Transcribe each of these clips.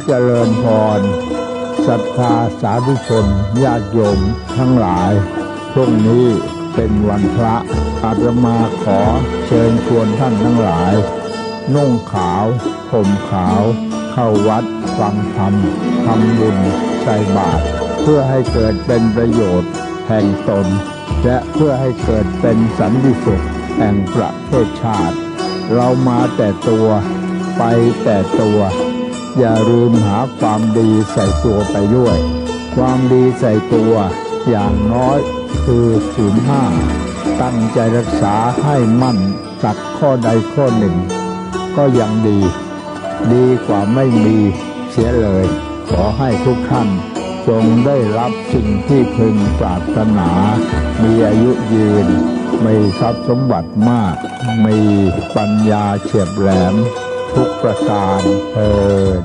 เจริญพรศรัทธาสาธุชนญาติโยมทั้งหลายช่วงนี้เป็นวันพระอาตมาขอเชิญชวนท่านทั้งหลายนุ่งขาวห่มขาวเข้าวัดฟังธรรมทำบุญใส่บาตรเพื่อให้เกิดเป็นประโยชน์แห่งตนและเพื่อให้เกิดเป็นสันติสุขแห่งประเทศชาติเรามาแต่ตัวไปแต่ตัวอย่าลืมหาความดีใส่ตัวไปด้วยความดีใส่ตัวอย่างน้อยคือศีลห้าตั้งใจรักษาให้มั่นสักข้อใดข้อหนึ่งก็ยังดีกว่าไม่มีเสียเลยขอให้ทุกท่านจงได้รับสิ่งที่พึงปรารถนามีอายุยืนมีทรัพย์สมบัติมากมีปัญญาเฉียบแหลมทุกประการเถิด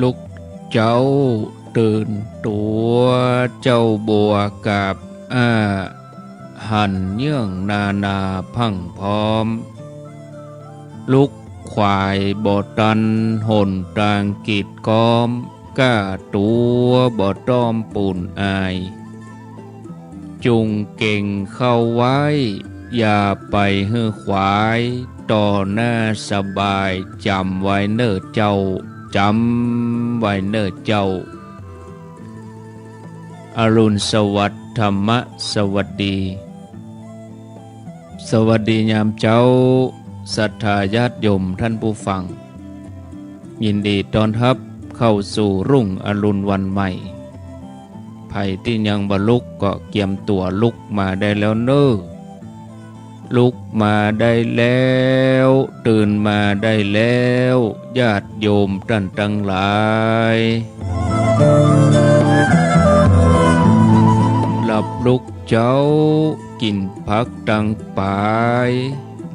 ลุกเจ้าตื่นตัวเจ้าบัวกับหันเยื่องนาพังพร้อมลุกควายบ่ตันหนตางกีดก้อมก้าตัวบ่ต้อมปูนอายจุงเก่งเข้าไว้อย่าไปฮื้อควายต่อหน้าสบายจำไว้เน้อเจ้าจำไว้เน้อเจ้าอรุณสวัสดิ์ธรรมะสวัสดีสวัสดียามเจ้าศรัทธาญาติโยมท่านผู้ฟังยินดีต้อนรับเข้าสู่รุ่งอรุณวันใหม่ไผ่ที่ยังบ่ลุกก็เกียมตัวลุกมาได้แล้วเน้อลุกมาได้แล้วตื่นมาได้แล้วญาติโยมท่านทั้งหลายหลับลุกเจ้ากินผักตังปาย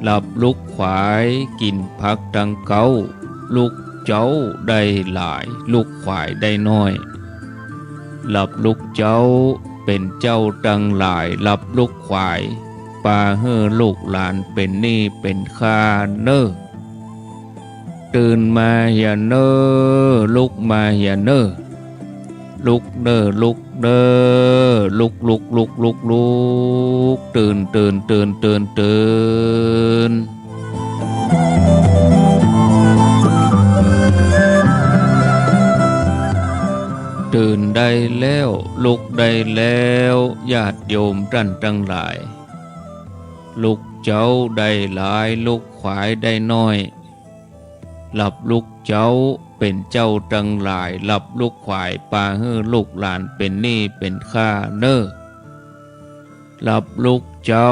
หลับลุกขวายกินผักตังเก้าลุกเจ้าได้หลายลุกขวายได้น้อยหลับลุกเจ้าเป็นเจ้าตังหลายหลับลุกขวายปาเฮือลูกหลานเป็นหนี้เป็นค่าเน้อตื่นมาอย่าเน้อลุกมาอย่าเน้อลุกเน้อลุกเด้อลุกตื่นตื่นได้แล้วลุกได้แล้วญาติโยมท่านทั้งหลายลุกเจ้าได้หลายลุกขวายได้น้อยหลับลุกเจ้าเป็นเจ้าทั้งหลายหลับลุกขวายปาเฮือลูกหลานเป็นหนี้เป็นค่าเน้อหลับลุกเจ้า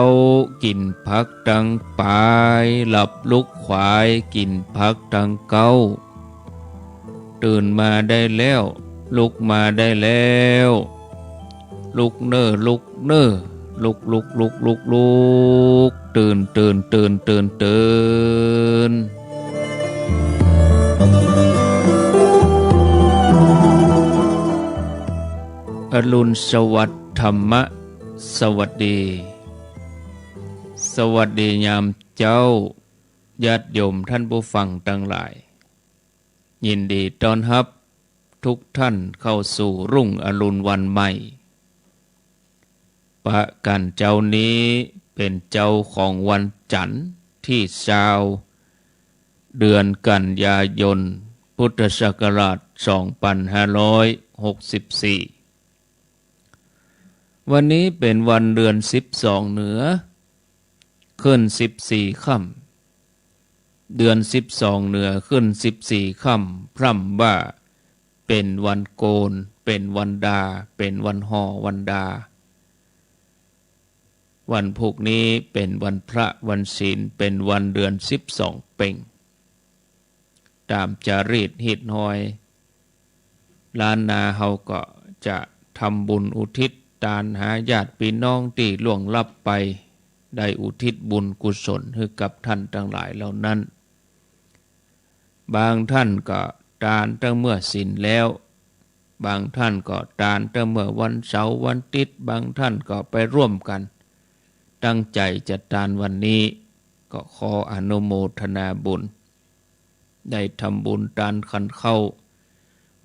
กินผักตังปายหลับลุกขวายกินผักตังเก้าตื่นมาได้แล้วลุกมาได้แล้วลุกเน้อลุกเน้อลุกตื่นอรุณสวัสดิ์ธรรมะสวัสดีสวัสดียามเจ้าญาติโยมท่านผู้ฟังทั้งหลายยินดีต้อนรับทุกท่านเข้าสู่รุ่งอรุณวันใหม่ประกันเจ้านี้เป็นเจ้าของวันจันทร์ที่20เดือนกันยายนพุทธศักราช2564วันนี้เป็นวันเดือน12เหนือขึ้น14ค่ เดือน12เหนือขึ้น14ค่ำพร่ำว่าเป็นวันโกนเป็นวันดาเป็นวันห่อวันดาวันพวกนี้เป็นวันพระวันศีลเป็นวันเดือน12เพ็งตามจารีตหิตหอยล้านนาเฮาก็จะทำบุญอุทิศทานหาญาติพี่น้องที่ล่วงลับไปได้อุทิศบุญกุศลให้กับท่านทั้งหลายเหล่านั้นบางท่านก็ทานตั้งเมื่อศีลแล้วบางท่านก็ทานตั้งเมื่อวันเสาร์วันอาทิตย์บางท่านก็ไปร่วมกันตั้งใจจะทานวันนี้ก็ขออนุโมทนาบุญได้ทำบุญทานขันเข้า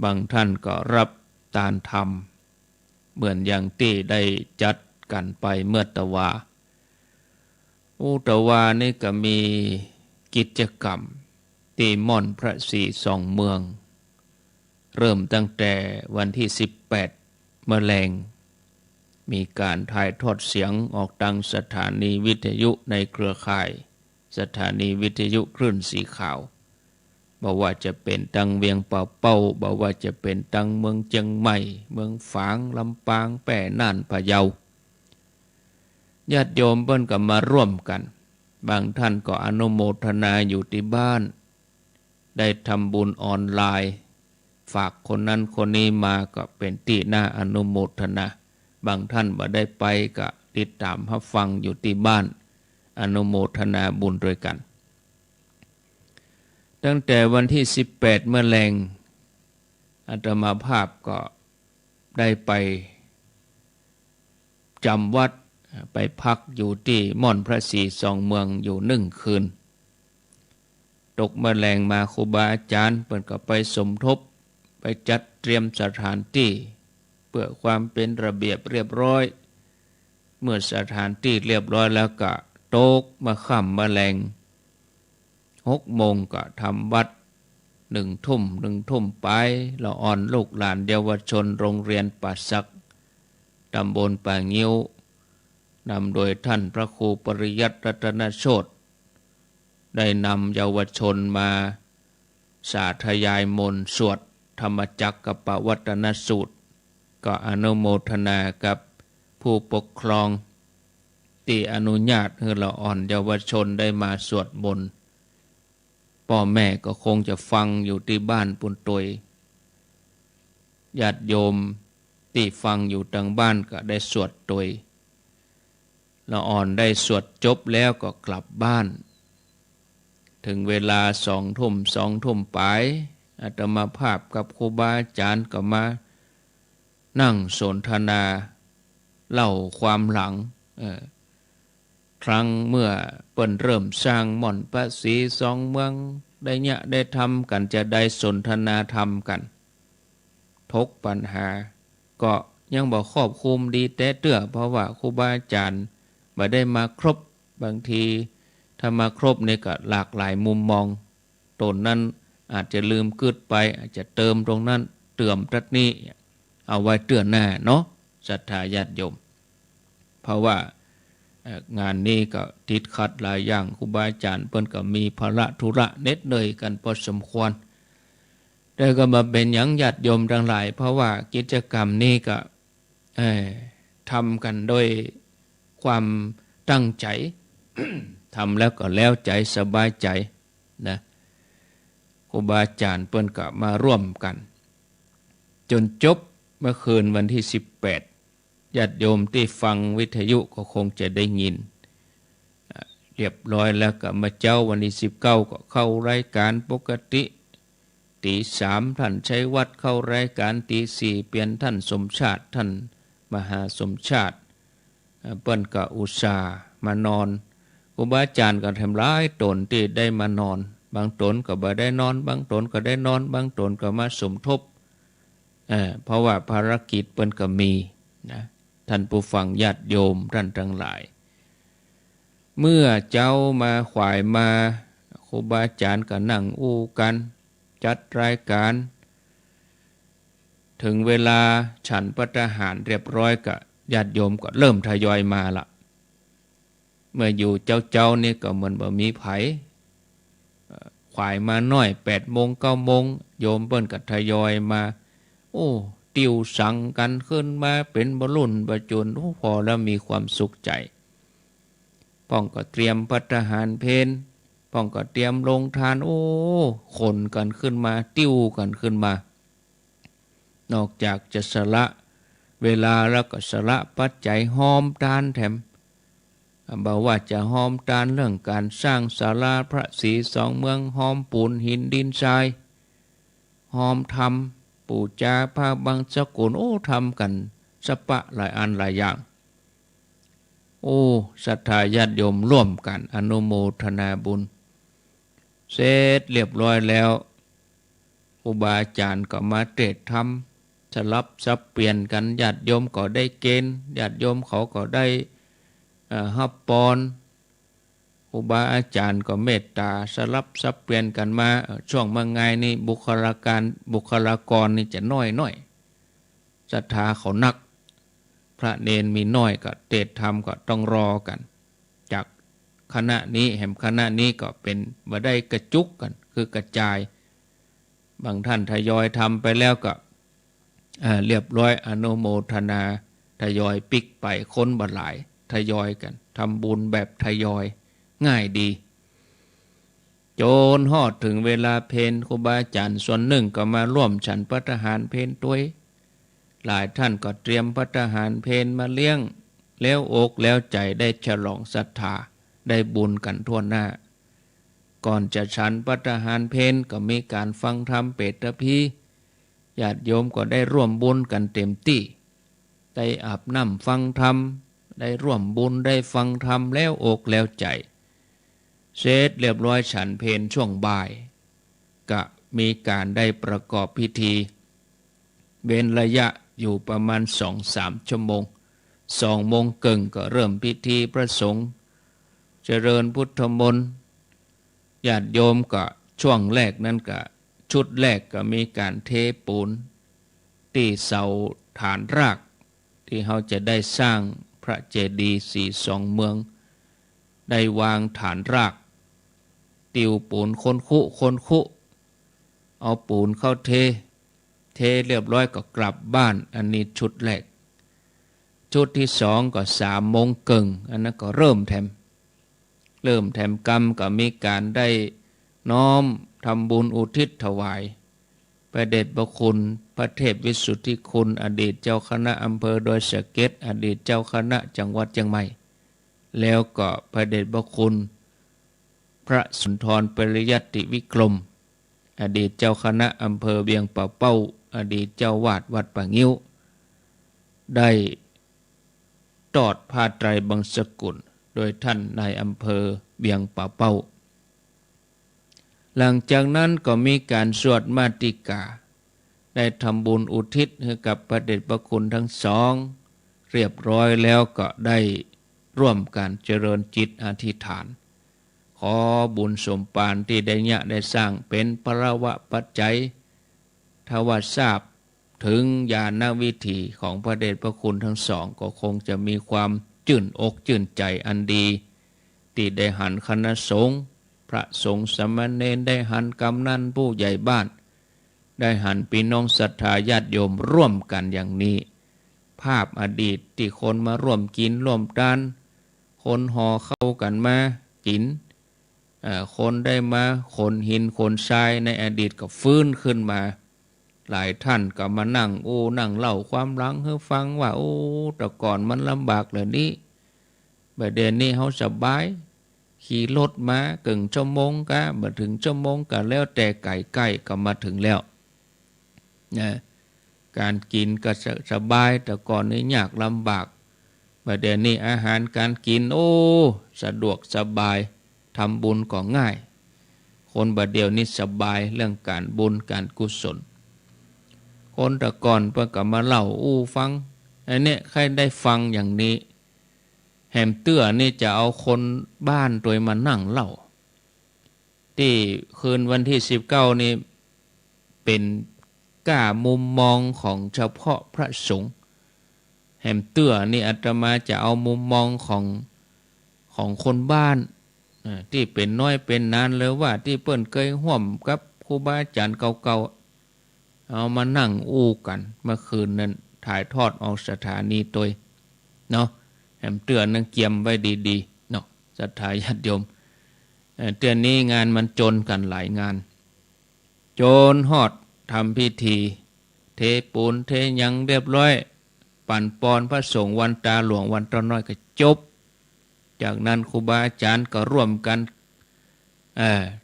บางท่านก็รับทานธรรมเหมือนอย่างที่ได้จัดกันไปเมื่อตะวาตะวานี่ก็มีกิจกรรมที่ม่อนพระศรีสองเมืองเริ่มตั้งแต่วันที่18มะแรงมีการถ่ายทอดเสียงออกทางสถานีวิทยุในเครือข่ายสถานีวิทยุคลื่นสีขาวบอกว่าจะเป็นตังเวียงป่าเป้าบอกว่าจะเป็นตังเมืองเชียงใหม่เมืองฝางลำปางแป่น่านพะเยาญาติโยมเพิ่นก็มาร่วมกันบางท่านก็อนุโมทนาอยู่ที่บ้านได้ทำบุญออนไลน์ฝากคนนั้นคนนี้มาก็เป็นที่น่าอนุโมทนาบางท่านบ่ได้ไปก็ติดตามรับฟังอยู่ที่บ้านอนุโมทนาบุญด้วยกันตั้งแต่วันที่18เมื่อแรงอาตมาภาพก็ได้ไปจำวัดไปพักอยู่ที่ม่อนพระศรีสองเมืองอยู่1 คืนตกเมื่อแรงมาครูบาอาจารย์เพิ่นก็ไปสมทบไปจัดเตรียมสถานที่เพื่อความเป็นระเบียบเรียบร้อยเมื่อสถานที่เรียบร้อยแล้วก็โต๊กมาค่ำมาแรง6 โมงก็ทำวัด1 ทุ่มไปละอ่อนลูกหลานเยาวชนโรงเรียนป่าสักตำบลป่างิ้วนำโดยท่านพระครูปริยัติรัตนโชติได้นำเยาวชนมาสาธยายมนต์สวดธรรมจักรกับปวัตนสูตรก็อนุโมทนากับผู้ปกครองที่อนุญาตให้ละอ่อนเยาวชนได้มาสวดมนต์พ่อแม่ก็คงจะฟังอยู่ที่บ้านปุ่นตยญาติโยมที่ฟังอยู่ทางบ้านก็ได้สวดตยละอ่อนได้สวดจบแล้วก็กลับบ้านถึงเวลา2 ทุ่มไปอาตมาภาพกับครูบาอาจารย์ก็มานั่งสนทนาเล่าความหลังครั้งเมื่อเปิ้นเริ่มสร้างม่อนพระศรีสองเมืองได้เนี่ยได้ทำกันจะได้สนทนาธรรมกันทกปัญหาก็ยังบอกครอบคลุมดีแต่เตื้อเพราะว่าครูบาอาจารย์บ่ได้มาครบบางทีถ้ามาครบนี่ก็หลากหลายมุมมองตนนั้นอาจจะลืมกึดไปอาจจะเติมตรงนั้นเติมตรงนี้เอาไว้เตือนหน้าเนาะศรัทธาญาติโยมเพราะว่างานนี้ก็ติดขัดหลายอย่างครูบาอาจารย์เพิ่นก็มีภาระธุระเหน็ดเหนื่อยกันพอสมควรแต่ก็มาเป็นหยังญาติโยมทั้งหลายเพราะว่ากิจกรรมนี้ก็ทำกันโดยความตั้งใจ ทำแล้วก็แล้วใจสบายใจนะครูบาอาจารย์เพิ่นก็มาร่วมกันจนจบเมื่อคืนวันที่18ญาติโยมที่ฟังวิทยุก็คงจะได้ยินเรียบร้อยแล้วก็มาเจ้าวันที่19ก็เข้ารายการปกติตี 3ท่านชัยวัฒน์เข้ารายการตี 4เปลี่ยนท่านสมชาติท่านมหาสมชาติเปิ้นก็อุตส่าห์มานอนครูบาอาจารย์ก็ทำร้ายตนที่ได้มานอนบางตนก็บ่ได้นอนบางตนก็ได้นอนบางตนก็มาสมทบเพราะว่าภารกิจเปิ้นก็มีนะท่านผู้ฟังญาติโยมท่านทั้งหลายเมื่อเจ้ามาขวายมาครูบาอาจารย์ก็นั่งอู้กันจัดรายการถึงเวลาฉันภัตตาหารเรียบร้อยก็ญาติโยมก็เริ่มทยอยมาละเมื่ออยู่เจ้านี่ก็เหมือนบ่มีไผ ขวายมาน้อย8 โมง 9 โมงโยมเปิ้นก็ทยอยมาโอ้ติวสั่งกันขึ้นมาเป็นบรุ่นประจุนพอแล้วมีความสุขใจป้องก็เตรียมภัตตาหารเพลป้องก็เตรียมลงทานโอ้คนกันขึ้นมาติ้วกันขึ้นมานอกจากจะสละเวลาแล้วก็สละปัจจัยหอมทานแถมบอกว่าจะหอมทานเรื่องการสร้างศาลาพระศรีสองเมืองหอมปูนหินดินทรายหอมทำปูจาผ้าบางสกุลโอ้ทำกันสปะหลายอันหลายอย่างโอ้ศรัทธาญาติโยมร่วมกันอนุโมทนาบุญเสร็จเรียบร้อยแล้วครูบาอาจารย์ก็มาเทศน์ธรรมสลับสับเปลี่ยนกันญาติโยมก็ได้เกณฑ์ญาติโยมเขาก็ได้ฮับปอนครูบาอาจารย์ก็เมตตาสลับสับเปลี่ยนกันมาช่วงมาไงนี่บุคลากรนี่จะน้อยศรัทธาเขานักพระเนนมีน้อยก็เทศน์ธรรมก็ต้องรอกันจากคณะนี้แห่งคณะนี้ก็เป็นมาได้กระจุกกันคือกระจายบางท่านทยอยทำไปแล้วก็เรียบร้อยอนุโมทนาทยอยปิกไปค้นบัดหลายทยอยกันทำบุญแบบทยอยง่ายดีโจนฮอดถึงเวลาเพลครูบาอาจารย์ส่วนหนึ่งก็มาร่วมฉันภัตตาหารเพลด้วยหลายท่านก็เตรียมภัตตาหารเพลมาเลี้ยงแล้วอกแล้วใจได้ฉลองศรัทธาได้บุญกันทั่วหน้าก่อนจะฉันภัตตาหารเพลก็มีการฟังธรรมเปตพีญาติโยมก็ได้ร่วมบุญกันเต็มที่ได้อาบน้ำฟังธรรมได้ร่วมบุญได้ฟังธรรมแล้วอกแล้วใจเสร็จเรียบร้อยฉันเพลช่วงบ่ายก็มีการได้ประกอบพิธีเว้นระยะอยู่ประมาณ 2-3 ชั่วโมง2 โมงครึ่งก็เริ่มพิธีพระสงฆ์เจริญพุทธมนต์ญาติโยมก็ช่วงแรกนั้นก็ชุดแรกก็มีการเทปูนที่เสาฐานรากที่เขาจะได้สร้างพระเจดีย์สีสองเมืองได้วางฐานรากติวปูนคนคุเอาปูนเข้าเทเรียบร้อยก็กลับบ้านอันนี้ชุดแรกชุดที่สองก็3 โมงครึ่งอันนั้นก็เริ่มแถมกรรมก็มีการได้น้อมทำบุญอุทิศถวายพระเดชพระคุณพระเทพวิสุทธิคุณอดีตเจ้าคณะอำเภอดอยสะเก็ดอดีตเจ้าคณะจังหวัดเชียงใหม่แล้วก็พระเดชพระคุณพระสุนทรปริยัติวิกรมอดีตเจ้าคณะอำเภอเวียงป่าเป้าอดีตเจ้าวาดวัดป่างิ้วได้ตอดผ้าไตรบังสกุลโดยท่านนายอำเภอเวียงป่าเป้าหลังจากนั้นก็มีการสวดมาติกาได้ทำบุญอุทิศให้กับพระเดชพระคุณทั้งสองเรียบร้อยแล้วก็ได้ร่วมการเจริญจิตอธิษฐานขอบุญสมปานที่ได้เนี่ยได้สร้างเป็นพระวะปัจจัยถ้าว่าทราบถึงญาณวิถีของพระเดชพระคุณทั้งสองก็คงจะมีความชื่นอกชื่นใจอันดีที่ได้หันคณะสงฆ์พระสงฆ์สามเณรได้หันกำนันผู้ใหญ่บ้านได้หันพี่น้องศรัทธาญาติโยมร่วมกันอย่างนี้ภาพอดีตที่คนมาร่วมกินร่วมทานคนห่อเข้ากันมากินคนได้มาขนหินขนทรายในอดีตก็ฟื้นขึ้นมาหลายท่านก็มานั่งนั่งเล่าความหลังให้ฟังว่าแต่ก่อนมันลำบากเลยนี้บัดเดี๋ยวนี้เขาสบายขี่รถมาเกินชั่วโมงก็มาถึงชั่วโมงก็แล้วแต่ไก่ใกล้ก็มาถึงแล้วนะการกินก็สบายแต่ก่อนนี้ยากลำบากบัดเดี๋ยวนี้อาหารการกินสะดวกสบายทำบุญก็ง่ายคนบัดเดี๋ยวนี้สบายเรื่องการบุญการกุศลคนแต่ก่อนเพิ่งก็มาเล่าฟังอันนี้ใครได้ฟังอย่างนี้แหมเตื้อนี่จะเอาคนบ้านตัวมานั่งเล่าที่คืนวันที่19นี่เป็นก้ามุมมองของเฉพาะพระสงฆ์แหมเตื้อนี่อาตมาจะเอามุมมองของคนบ้าน ที่เป็นน้อยเป็นนานเลยว่าที่เปิ้นเคยห่วมกับครูบาอาจารย์เก่าๆเอามานั่งอู้กันเมื่อคืนนั้นถ่ายทอดออกสถานีตัวเนาะแหมเตือนนังเกียมไว้ดีๆเนาะศรัทธาญาติโยมเตือนนี้งานมันจนกันหลายงานโจนฮอดทำพิธีเทปูนเทหยังเรียบร้อยปั่นปอนพระสงฆ์วันตาหลวงวันตาน้อยก็จบจากนั้นครูบาอาจารย์ก็ร่วมกัน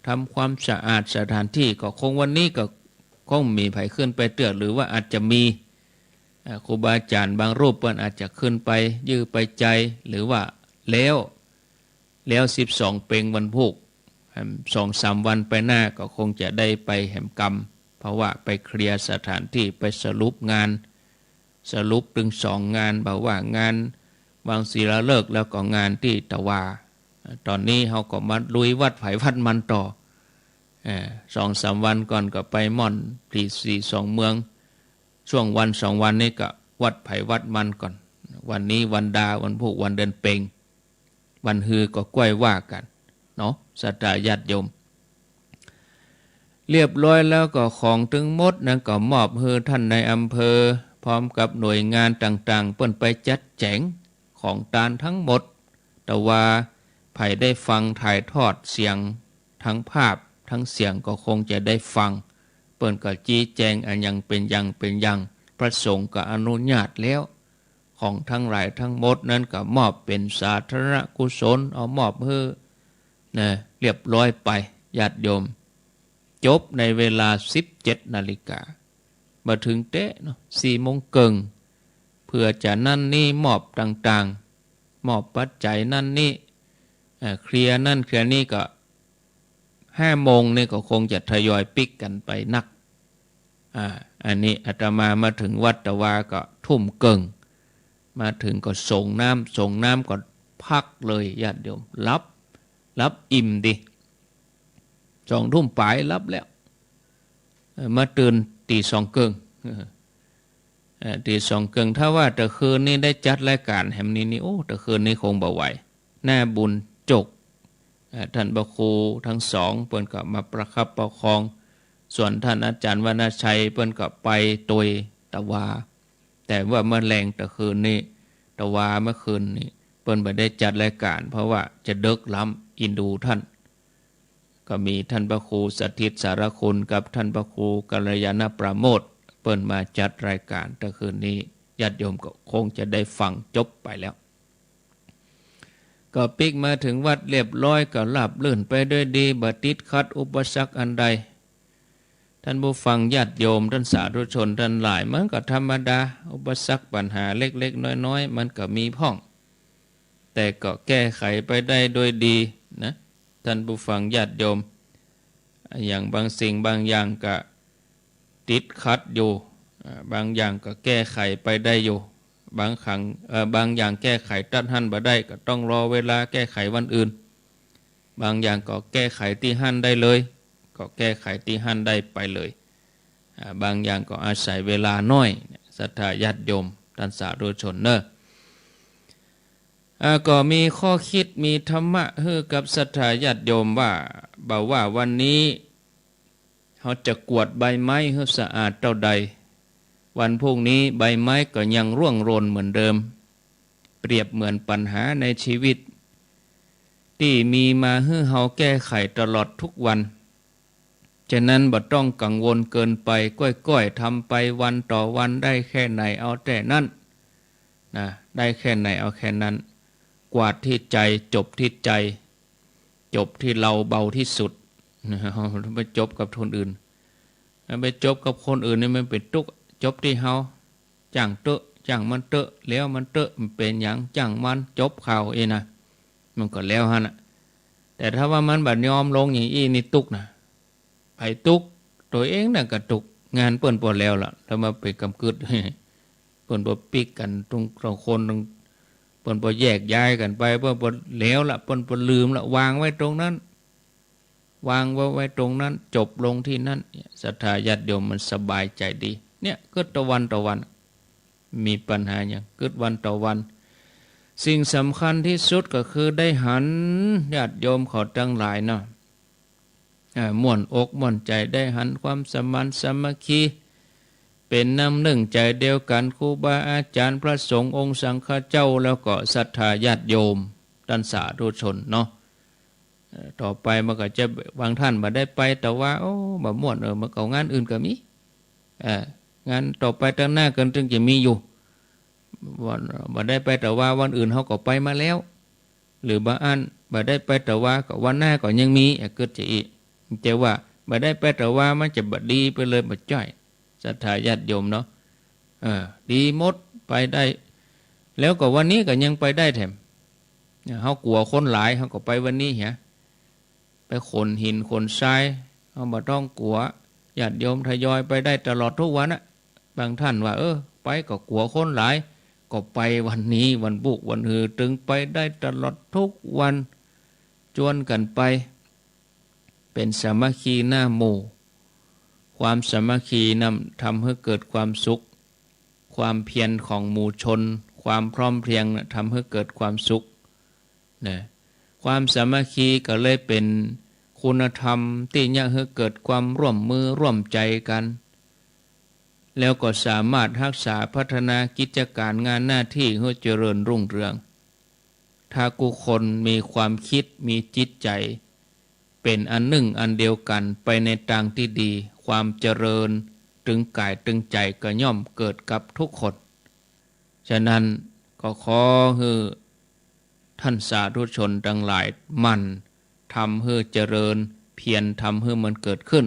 ทำความสะอาดสถานที่ก็คงวันนี้ก็คงมีไผขึ้นไปเตือนหรือว่าอาจจะมีครูบาอาจารย์บางรูปเปิ้นอาจจะขึ้นไปยื้อไปใจหรือว่าแล้ว12เพ็งวันพุก2-3 วันไปหน้าก็คงจะได้ไปแห่มกรรมเพราะว่าไปเคลียร์สถานที่ไปสรุปงานสรุปถึง2 งานบอกว่างานวางศิลาฤกษ์แล้วก็งานที่ตะวาตอนนี้เขาก็มาลุยวัดไผ่วัดมันต่อ2-3 วันก่อนก็ไปม่อนที่4-2 เมืองช่วงวัน2 วันนี้ก็วัดไผ่วัดมันก่อนวันนี้วันดาวันพุธวันเดือนเพ็งวันฮือก็กล้วยว่ากันเนาะศรัทธาญาติโยมเรียบร้อยแล้วก็ของถึงหมดนั้นก็มอบให้ท่านในอำเภอพร้อมกับหน่วยงานต่างๆเปิ้นไปจัดแจงของตานทั้งหมดแต่ว่าไผ่ได้ฟังถ่ายทอดเสียงทั้งภาพทั้งเสียงก็คงจะได้ฟังเปิ้นก็ชี้แจงอันยังเป็นยังพระสงฆ์ก็อนุญาตแล้วของทั้งหลายทั้งหมดนั้นก็มอบเป็นสาธารณกุศลเอามอบให้เรียบร้อยไปญาติโยมจบในเวลา 17 นาฬิกามาถึงเต๊ะเนาะ4 โมงเกิงเพื่อจะนั่นนี่มอบต่างๆมอบปัจจัยนั่นนี่เคลียร์นั่นเคลียร์นี่ก็5 โมงนี่ก็คงจะทยอยปิกกันไปนักอันนี้อาตมาถึงวัดตะวาก็ทุ่มเกิงมาถึงก็ส่งน้ำก็พักเลยญาติโยมรับอิ่มดิ2 ทุ่มปลายรับแล้วมาตื่นตี 2 เกิงตี 2 เกิงถ้าว่าแต่คืนนี้ได้จัดรายการแห่งนี้นี่โอ้แต่คืนนี้คงบ่ไหวหน้าบุญจกท่านพระครูทั้ง2เปิ้นก็มาประคับประคองส่วนท่านอาจารย์วรรณชัยเปิ้นก็ไปตวยตะวาแต่ว่าเมื่อแรงแต่คืนนี้ตะวาเมื่อคืนนี้เปิ้นบ่ได้จัดรายการเพราะว่าจะดึกล้ำอินดูท่านก็มีท่านพระครูสถิตสารคุณกับท่านพระครูกัลยาณประโมทเปิ้นมาจัดรายการแต่คืนนี้ญาติโยมก็คงจะได้ฟังจบไปแล้วก็ปิกมาถึงวัดเรียบร้อยก็ราบรื่นไปด้วยดีบ่ติดขัดอุปสรรคอันใดท่านผู้ฟังญาติโยมท่านสาธุชนท่านหลายมันก็ธรรมดาอุปสรรคปัญหาเล็กๆน้อยๆมันก็มีพ้องแต่ก็แก้ไขไปได้โดยดีนะท่านผู้ฟังญาติโยมอย่างบางสิ่งบางอย่างก็ติดขัดอยู่บางอย่างก็แก้ไขไปได้อยู่บางอย่างแก้ไขตัดหั่นบ่ได้ก็ต้องรอเวลาแก้ไขวันอื่นบางอย่างก็แก้ไขที่หั่นได้เลยก็แก้ไขที่หั่นได้ไปเลยบางอย่างก็อาศัยเวลาน้อยศรัทธาญาติโยมท่านสาธุชนเนอะก็มีข้อคิดมีธรรมะให้กับศรัทธาญาติโยมว่าวันนี้เขาจะกวาดใบไม้ให้สะอาดเท่าใดวันพรุ่งนี้ใบไม้ก็ยังร่วงโรนเหมือนเดิมเปรียบเหมือนปัญหาในชีวิตที่มีมาให้เราแก้ไขตลอดทุกวันฉะนั้นบ่ต้องกังวลเกินไปก้อยๆทำไปวันต่อวันได้แค่ไหนเอาแต่นั้นนะได้แค่ไหนเอาแค่นั้นกวาดที่ใจจบที่ใจจบที่เราเบาที่สุดไปจบกับคนอื่นไปจบกับคนอื่นนี่มันเป็นทุกข์จบที่เฮาจ้างเตอะจ้างมันเตอะแล้วมันเตอะมันเป็นอย่างจ้างมันจบข่าวเองนะมันก็แล้วฮะนะแต่ถ้าว่ามันบัดยอมลงอย่างอี้นี่ตุกนะไอ้ตุกตัวเองน่ะก็ตุกงานเปิ้นบ่แล้วล่ะแล้วมาไปกำกึดเปิ้นบ่ปิกกันตรงสองคนตรงเปิ้นบ่แยกย้ายกันไปเปิ้นบ่แล้วล่ะเปิ้นบ่ลืมละวางไว้ตรงนั้นวางไว้ตรงนั้นจบลงที่นั้นศรัทธาญาติโยมมันสบายใจดีเนี่ยก็ต่อวันมีปัญหาอย่างกึดวันต่อวัน สิ่งสำคัญที่สุดก็คือได้หันญาติโยมเขาทั้งหลายเนาะม่วนอกม่วนใจได้หันความสมานสามัคคีเป็นน้ำหนึ่งใจเดียวกันครูบาอาจารย์พระสงฆ์องค์สังฆเจ้าแล้วก็ศรัทธาญาติโยมท่านสาธุชนเนาะต่อไปมันก็จะบางท่านมาได้ไปแต่ว่าโอ้บ่ม่วนมันก็งานอื่นก็มีงานต่อไปตั้งหน้ากันจึงจะมีอยู่วันบ่ได้ไปแต่ว่าวันอื่นเขาก็ไปมาแล้วหรือบางอันบ่ได้ไปแต่ว่าก็วันหน้าก็ยังมีเกิดจะอีกแต่ว่าบ่ได้ไปแต่ว่ามันจะบ่ดีไปเลยบ่จ้อยศรัทธาญาติโยมเนาะดีหมดไปได้แล้วก็วันนี้ก็ยังไปได้แถมเขากลัวคนหลายเขาก็ไปวันนี้เหรอไปขนหินขนทรายเขาบ่ต้องกลัวญาติโยมทยอยไปได้ตลอดทุกวันนะบางท่านว่าไปก็กลัวคนหลายก็ไปวันนี้วันบุกวันฮือตึงไปได้ตลอดทุกวันจวนกันไปเป็นสามัคคีหน้าหมู่ความสามัคคีนำทำให้เกิดความสุขความเพียรของหมู่ชนความพร้อมเพรียงทำให้เกิดความสุขนะความสามัคคีก็เลยเป็นคุณธรรมที่จะให้เกิดความร่วมมือร่วมใจกันแล้วก็สามารถรักษาพัฒนากิจการงานหน้าที่ให้เจริญรุ่งเรืองถ้ากุคนมีความคิดมีจิตใจเป็นอันหนึ่งอันเดียวกันไปในทางที่ดีความเจริญตึงกายตึงใจก็ย่อมเกิดกับทุกคนฉะนั้นก็ขอให้ท่านสาธุชนทั้งหลายมันทำให้เจริญเพียรทำให้มันเกิดขึ้น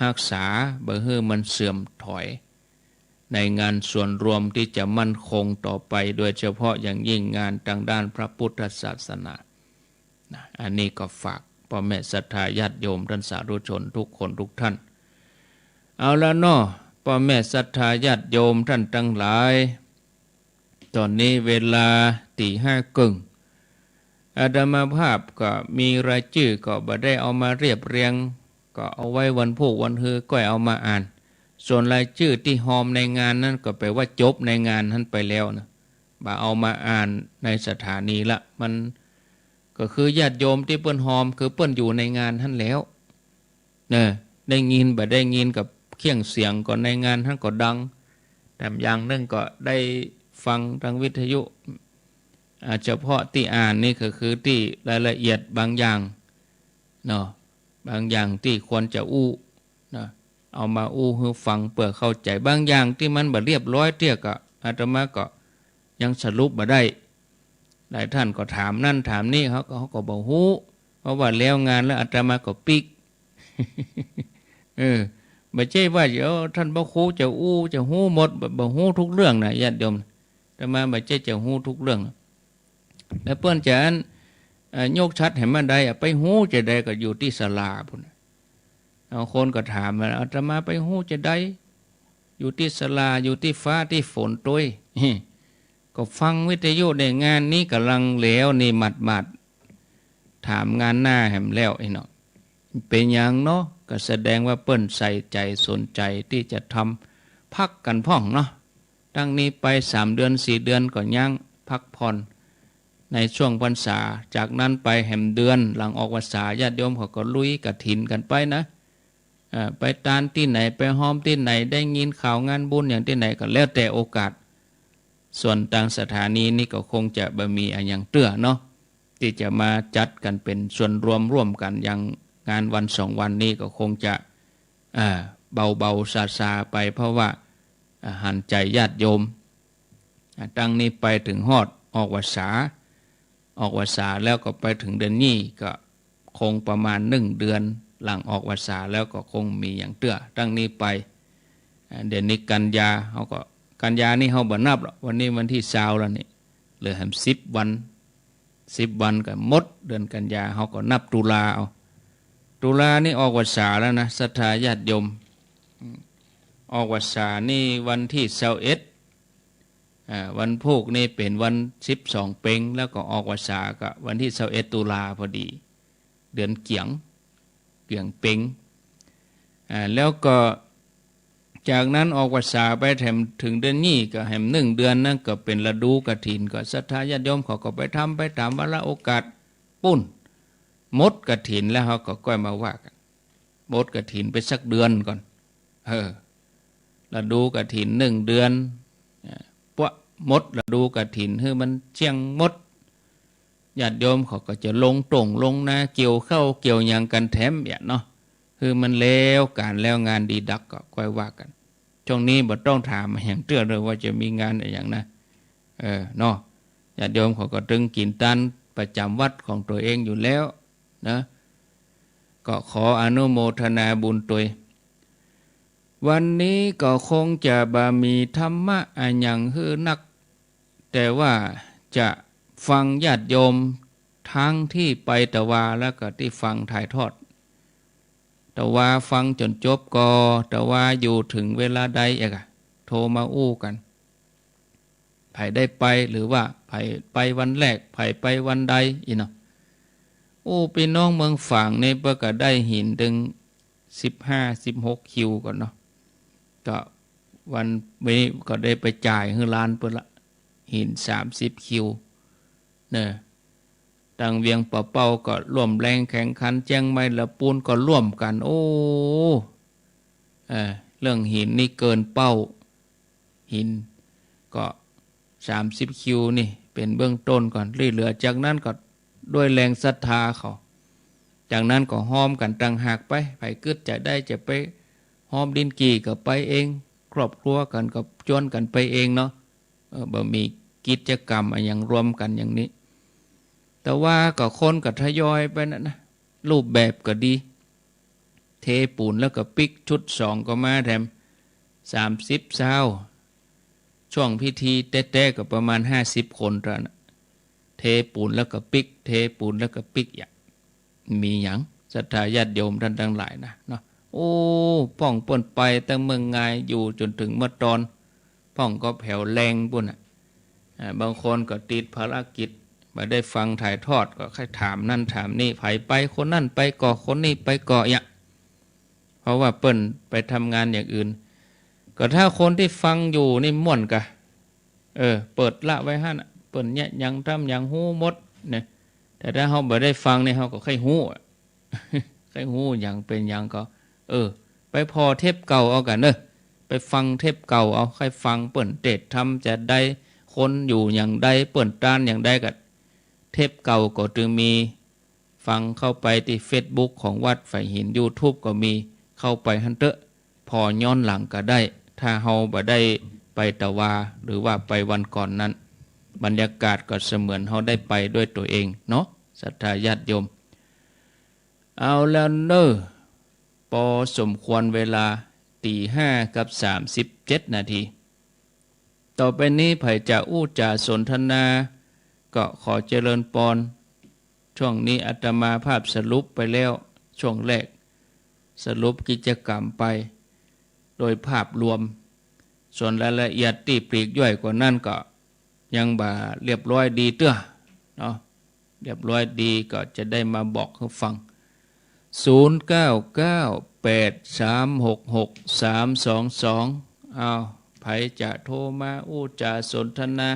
รักษาบ่ให้มันเสื่อมถอยในงานส่วนรวมที่จะมั่นคงต่อไปโดยเฉพาะอย่างยิ่งงานทางด้านพระพุทธศาสนาอันนี้ก็ฝากพ่อแม่ศรัทธาญาติโยมท่านสาธุชนทุกคนทุกท่านเอาละเนาะพ่อแม่ศรัทธาญาติโยมท่านทั้งหลายตอนนี้เวลาตี 5:30อาตมาภาพก็มีรายชื่อก็บ่ได้เอามาเรียบเรียงก็เอาไว้วันพุธวันฮือก็เอามาอ่านส่วนรายชื่อที่หอมในงานนั้นก็แปลว่าจบในงานนั้นไปแล้วนะบ่เอามาอ่านในสถานีละมันก็คือญาติโยมที่เปิ้นหอมคือเปิ้นอยู่ในงานนั้นแล้วเนี่ยได้ยินบ่ได้ยินกับเครื่องเสียงก็ในงานนั้นก็ดังแต่อย่างนึงก็ได้ฟังทางวิทยุเฉพาะที่อ่านนี่ก็คือที่รายละเอียดบางอย่างเนาะบางอย่างที่ควรจะอู้นะเอามาอู้ให้ฟังเพื่อเข้าใจบางอย่างที่มันบ่เรียบร้อยเตี้ยก็อาตมาก็ยังสรุปบ่ได้หลายท่านก็ถามนั่นถามนี่เขาก็บ่ฮู้เพราะว่าแล้วงานแล้วอาตมาก็ปิก ไม่ใช่ว่าเดี๋ยวท่านพระครูจะอู้จะฮู้หมดบ่ฮู้ทุกเรื่องนะญาติโยมแต่มาไม่ใช่จะฮู้ทุกเรื่องแล้วเปิ้นจะโยกชัดให้มันได้ไปฮู้จะได้ก็อยู่ที่ศาลาพุ่นเอาคนก็ถามว่าอาตมาไปฮู้จะได้อยู่ที่ศาลาอยู่ที่ฟ้าที่ฝนตัวก็ฟังวิทยุในงานนี้กำลังแล้วนี่หมัดถามงานหน้าแหมแล้วไอ้เนาะเป็นอย่างเนาะก็แสดงว่าเปิ้นใส่ใจสนใจที่จะทำพักกันพ่องเนาะตั้งนี้ไป3 เดือน4 เดือนก็ย่างพักผ่อนในช่วงพรรษาจากนั้นไปแหมเดือนหลังออกพรรษาญาติโยมเขาก็ลุยกฐินกันไปนะไปตานที่ไหนไปห้อมที่ไหนได้ยินข่าวงานบุญอย่างที่ไหนก็แล้วแต่โอกาสส่วนต่างสถานีนี่ก็คงจะบ่มีอย่างเตื้อเนาะที่จะมาจัดกันเป็นส่วนรวมร่วมกันอย่างงานวัน2 วันนี้ก็คงจะเบาๆซาๆไปเพราะว่าหันใจญาติโยมตั้งนี้ไปถึงฮอดออกพรรษาแล้วก็ไปถึงเดือนนี้ก็คงประมาณ1 เดือนหลังออกพรรษาแล้วก็คงมีอย่างเตื้อตั้งนี้ไปเดือนนี้กันยาเขาก็กันยานี่เขาบ่นับหรอกวันนี้วันที่20แล้วนี่เหลือ10 วันก็หมดเดือนกันยาเขาก็นับตุลาเอาตุลานี่ออกพรรษาแล้วนะศรัทธาญาติโยมออกพรรษานี่วันที่21วันพุธนี่เป็นวัน12 เพ็งแล้วก็ออกพรรษาก็วันที่21 ตุลาพอดีเดือนเกียงเพ็งแล้วก็ จากนั้นออกพรรษาไปแถมถึงเดือนนี้ก็แถม1 เดือนนั่นก็เป็นฤดูกฐินก็ศรัทธาญาติโยมเขาก็ไปทำไปตามวาระโอกาสปุ้นมดกฐินแล้วเขาก็ก้อยมาว่ากันมดกฐินไปสักเดือนก่อนฤดูกฐิน1 เดือนพวกมดฤดูกฐินคือมันเชียงมดญาติโยมเขาก็จะลงตรงลงนาเกี่ยวเข้าเกี่ยวอย่างกันแถมอย่างเนาะคือมันแล้วการแล้วงานดีดักก็ค่อยว่ากันช่วงนี้บ่ต้องถามอย่างเตื้อเลยว่าจะมีงานอะไรอย่างนะเนาะญาติโยมเขาก็ตึงกินตันประจำวัดของตัวเองอยู่แล้วนะก็ขออนุโมทนาบุญตัววันนี้ก็คงจะบ่มีธรรมะอันยังฮือนักแต่ว่าจะฟังญาติโยมทั้งที่ไปตะวาแล้วก็ที่ฟังถ่ายทอดตะวาฟังจนจบก็ตะวาอยู่ถึงเวลาใดโทรมาอู้กันไผได้ไปหรือว่าไผไปวันแรกไผไปวันใดอีเนาะพี่น้องเมืองฝั่งนี่เพื่อก็ได้หินถึง15-16 คิวก่อนเนาะก็วันนี้ก็ได้ไปจ่ายให้ล้านเพื่อละหิน30 คิวเนี่ยตังเวียงป่าเป้าก็ร่วมแรงแข่งขันแจ้งไม่ละปูนก็ร่วมกันเรื่องหินนี่เกินเป้าหินก็30 คิวนี่เป็นเบื้องต้นก่อนเหลือจากนั้นก็ด้วยแรงศรัทธาเขาจากนั้นก็ห้อมกันตั้งหากไปไผกึดจะได้จะไปห้อมดินกี่ก็ไปเองครอบครัวกันก็จวนกันไปเองเนาะบ่มีกิจกรรมอย่างรวมกันอย่างนี้แต่ว่าก็คนก็ทยอยไปนะรูปแบบก็ดีเทปูนแล้วก็ปิกชุด2ก็มาแถม30 เช้าช่วงพิธีเต้ๆก็ประมาณ50 คนเท่านั้นเทปูนแล้วก็ปิกเทปูนแล้วก็ปิกอย่างมีอย่างศรัทธาญาติโยมท่านทั้งหลายนะเนาะป้องป่นไปตั้งเมืองไงอยู่จนถึงเมื่อตอนป้องก็แผ่วแรงปุ่นบางคนก็ติดภารกิจมาได้ฟังถ่ายทอดก็ค่อยถามนั่นถามนี่ไผไปคนนั่นไปก่อคนนี้ไปก่ออย่างเพราะว่าเปิ้นไปทำงานอย่างอื่นก็ถ้าคนที่ฟังอยู่นี่ม่วนกะเปิดละไว้ให้นะเปิ้นเนี่ยยังทำยังหู้หมดเนี่ยแต่ถ้าเขาบ่ได้ฟังนี่เขาก็ค่อยหู้ค่อยหู้อย่างเป็นอย่างก็ไปพอเทปเก่าเอากันไปฟังเทปเก่าเอาค่อยฟังเปิ้นเตดทำจะได้คนอยู่อย่างใดเปิ้นต้านอย่างใดก็เทปเก่าก็จึงมีฟังเข้าไปที่ Facebook ของวัดฝ่ายหิน YouTube ก็มีเข้าไปหันเตอะพอย้อนหลังก็ได้ถ้าเฮาบ่ได้ไปตะวาหรือว่าไปวันก่อนนั้นบรรยากาศก็เสมือนเฮาได้ไปด้วยตัวเองเนาะศรัทธาญาติโยมเอาแล้วพอสมควรเวลา 5:37 นาทีต่อไปนี้ไผจะอู้จาสนทนาก็ขอเจริญพรช่วงนี้อาตมาภาพสรุปไปแล้วช่วงแรกสรุปกิจกรรมไปโดยภาพรวมส่วนรายละเอียดที่ปลีกย่อยกว่านั้นก็ยังบ่เรียบร้อยดีเต้อเนาะเรียบร้อยดีก็จะได้มาบอกให้ฟัง0998366322เอาไผจะโทรมาอู้จาสนทนา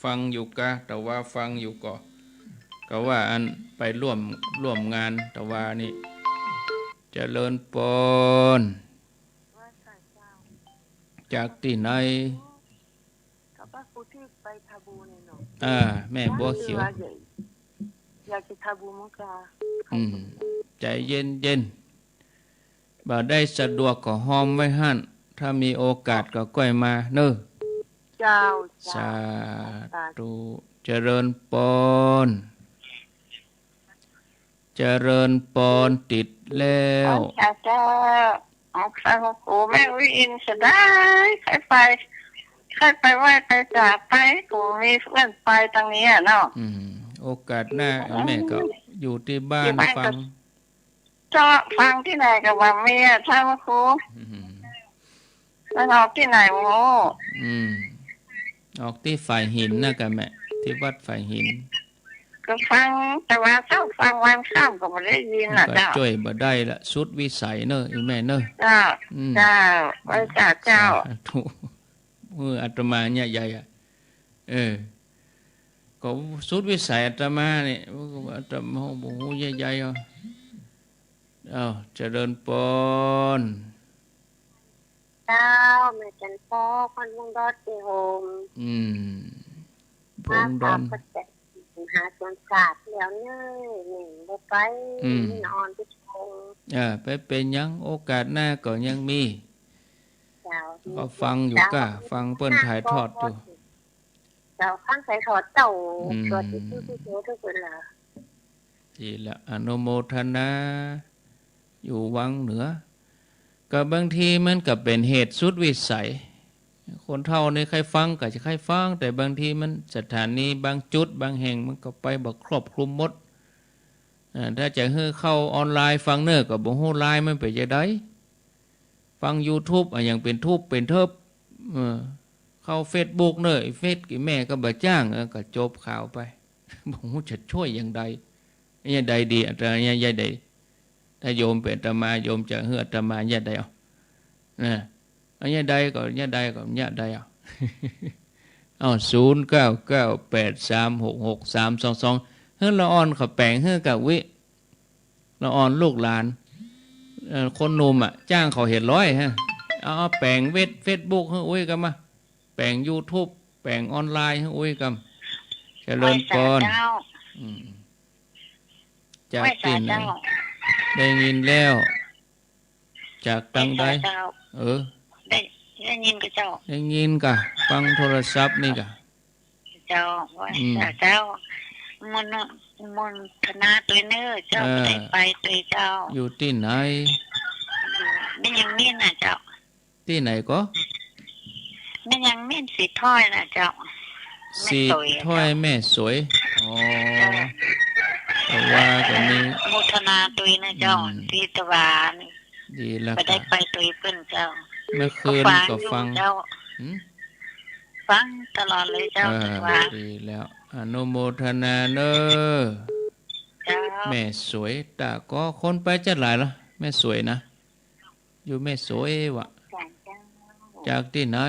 ฟังอยู่กะแต่ว่าฟังอยู่ก็ว่าอันไปร่วมงานแต่ว่านี่เจริญพรจากที่ไหนกับป้าปูที่ไปทาบูเนี่ยเนาะแม่บัวเขียวอยากจะทาบูมั้งกาใจเย็นบ่ได้สะดวกก็ห้อมไว้หั่นถ้ามีโอกาสก็ก้อยมาเจ้าสาธุเจริญพรเจริญพรติดแล้วจ้าเอาใครมาโอ้แม่วิอินเสียได้ใครไปไหว้ไปจากไปกูมีเพื่อนไปตรงนี้เนาะโอกาสหน้าแม่ก็อยู่ที่บ้านฟังจะฟังที่ไหนกับว่าเมียท่านมาครูแล้วออกที่ไหนโมออกที่ฝ่ายหินนะกันแม่ที่วัดฝ่ายหิน ก็ฟังแต่ว่าเจ้าฟังวันข้ามก็ไม่ได้ยินนะ ก็ เจ้า ช่วยบ่ได้ละสุดวิสัยเนอะอีแม่เนอะ เจ้าเจ้าไว้จ้าเจ้า ถูกอาตมาเนี่ยใหญ่อะก็สุดวิสัยอาตมาเนี่ยอาตมาโอ้โหใหญ่ๆเจริญปน เจ้าแม่จันพ่อคนวงดอดที่โฮม พงดอน ก็จะหาสวนศาสตร์แล้วเน้อหนึ่งบ่ไปนอนไปชม ไปเป็นยังโอกาสหน้าก็ยังมี เจ้า ก็ฟังอยู่ก็ฟังเปิ้นถ่ายทอดอยู่ เจ้าฟังถ่ายทอดเจ้าตัวที่ชื่อที่โตทุกคนล่ะ ทีละอนุโมทนาอยู่วังเหนือก็บางทีมันก็เป็นเหตุสุดวิสัยคนเท่าในใครฟังก็จะใครฟังแต่บางทีมันสถานีบางจุดบางแห่งมันก็ไปบ่ครอบคลุมหมดถ้าจะให้เข้าออนไลน์ฟังเน้อก็บ่ฮู้ไลน์มันไปจะได้ฟัง YouTube อย่างเป็นทูบเป็นเทิบเข้า Facebook เน้อเฟซกี่แม่ก็บ่จ้างก็จบข่าวไปบ่ฮู้จะช่วยอย่างใดอย่างใดดีอาตมาอย่างใดถ้าโยมเป็นอาตมาโยมจะให้อาตมาอย่างใดเอาอย่างใดก็อย่างใดก็อย่างใดเอา0998366322เฮือละอ่อนเขาแปลงเฮือกับวิละอ่อนลูกหลานคนหนุ่มจ้างเขาเห็นร้อยฮะเอาแปลงเฟซบุ๊กให้อุ้ยกันมาแปลง YouTube แปลงออนไลน์ให้อุ้ยกันเจริญพรจากที่ไหนได้ยินแล้วจากตังใดได้ยินกับเจ้าได้ยินกะฟังโทรศัพท์นี่กะเจ้าว่าเจ้ามันธนาตัวเนื้อเจ้าไปตัวเจ้าอยู่ที่ไหนไม่ยังเมียนนะเจ้าที่ไหนก็ไม่ยังเมียนสีถ้อยนะเจ้าสีถ้อยแม่สวยแต่ว่าก็มีมุทนาตุยนะเจ้าที่ตะวันดีแล้วไปได้ไปตุยเพิ่นเจ้าเมื่อคืนก็ฟังฟังตลอดเลยเจ้าว่าดีแล้วอนุโมทนาเนอแม่สวยแต่ก็คนไปจัดหลายละแม่สวยนะอยู่แม่สวยวะจากที่ไหน